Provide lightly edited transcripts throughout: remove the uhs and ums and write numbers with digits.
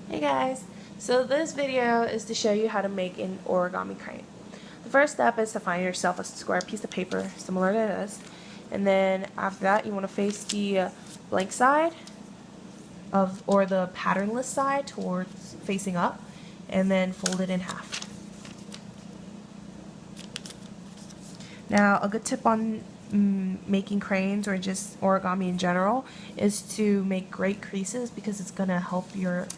Hey guys, so this video is to show you how to make an origami crane. The first step is to find yourself a square piece of paper similar to this, and then after that you want to face the blank side or the patternless side towards facing up, and then fold it in half. Now a good tip on making cranes or just origami in general is to make great creases because it's going to help your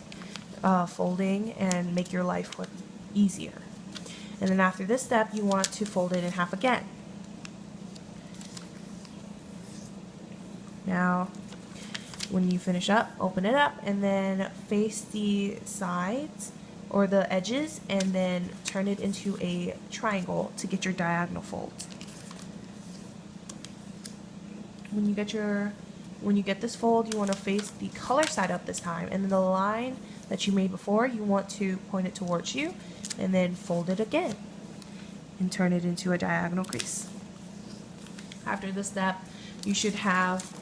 folding and make your life easier. And then after this step, you want to fold it in half again. Now, when you finish up, open it up and then face the sides or the edges and then turn it into a triangle to get your diagonal folds. When you get this fold, you want to face the color side up this time, and then the line that you made before, you want to point it towards you and then fold it again and turn it into a diagonal crease. After this step, you should have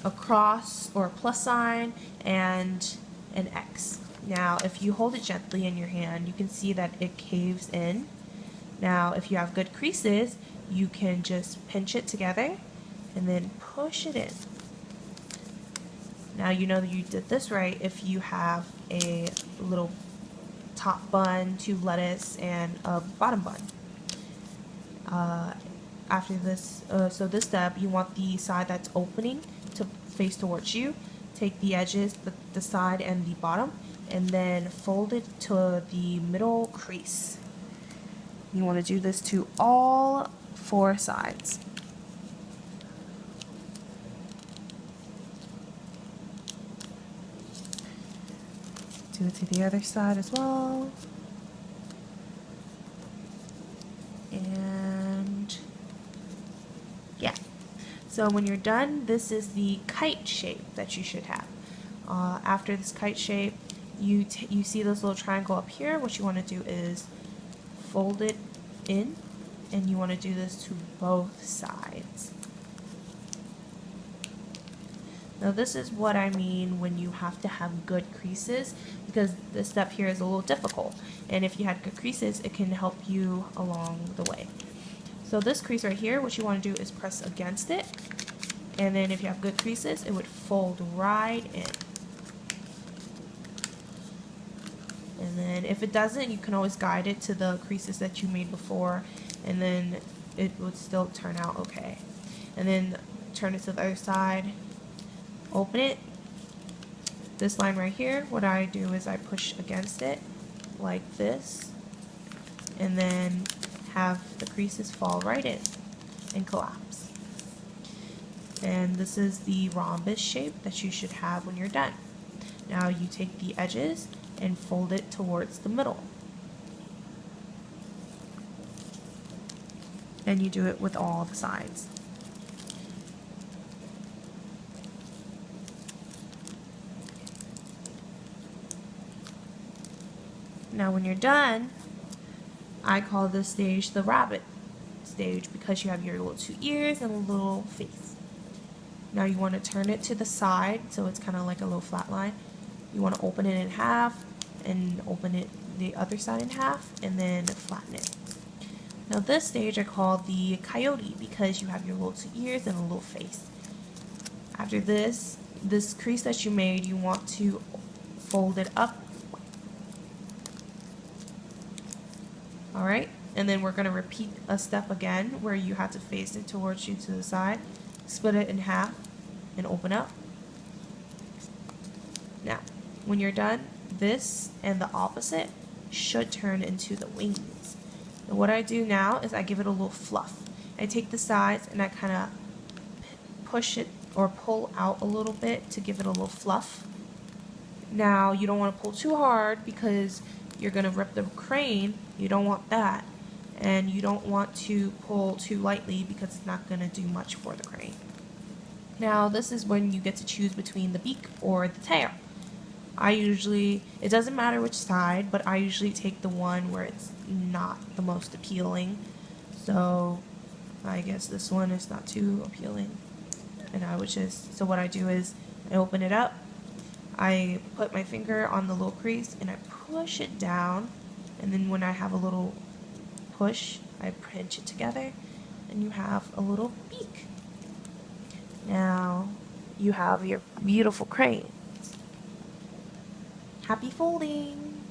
a cross or a plus sign and an X. Now, if you hold it gently in your hand, you can see that it caves in. Now, if you have good creases, you can just pinch it together and then push it in. Now you know that you did this right if you have a little top bun, 2 lettuce, and a bottom bun. After this, so this step, you want the side that's opening to face towards you. Take the edges, the side and the bottom, and then fold it to the middle crease. You want to do this to all 4 sides. Do it to the other side as well. And yeah. So when you're done, this is the kite shape that you should have. After this kite shape, you see this little triangle up here. What you want to do is fold it in, and you want to do this to both sides. Now this is what I mean when you have to have good creases, because this step here is a little difficult, and if you had good creases it can help you along the way. So this crease right here, what you want to do is press against it, and then if you have good creases it would fold right in. And then if it doesn't, you can always guide it to the creases that you made before, and then it would still turn out okay. And then turn it to the other side. Open it. This line right here, what I do is I push against it like this, and then have the creases fall right in and collapse. And this is the rhombus shape that you should have when you're done. Now you take the edges and fold it towards the middle. And you do it with all the sides. Now when you're done, I call this stage the rabbit stage because you have your little 2 ears and a little face. Now you want to turn it to the side so it's kind of like a little flat line. You want to open it in half and open it the other side in half and then flatten it. Now this stage I call the coyote because you have your little 2 ears and a little face. After this crease that you made, you want to fold it up. Alright, and then we're going to repeat a step again where you have to face it towards you to the side, split it in half, and open up. Now, when you're done, this and the opposite should turn into the wings. And what I do now is I give it a little fluff. I take the sides and I kind of push it or pull out a little bit to give it a little fluff. Now, you don't want to pull too hard because you're going to rip the crane. You don't want that, and you don't want to pull too lightly because it's not going to do much for the crane. Now this is when you get to choose between the beak or the tail. It doesn't matter which side, but I usually take the one where it's not the most appealing. So I guess this one is not too appealing, and so what I do is I open it up, I put my finger on the little crease and I push it down, and then when I have a little push, I pinch it together, and you have a little beak. Now you have your beautiful crayons. Happy folding!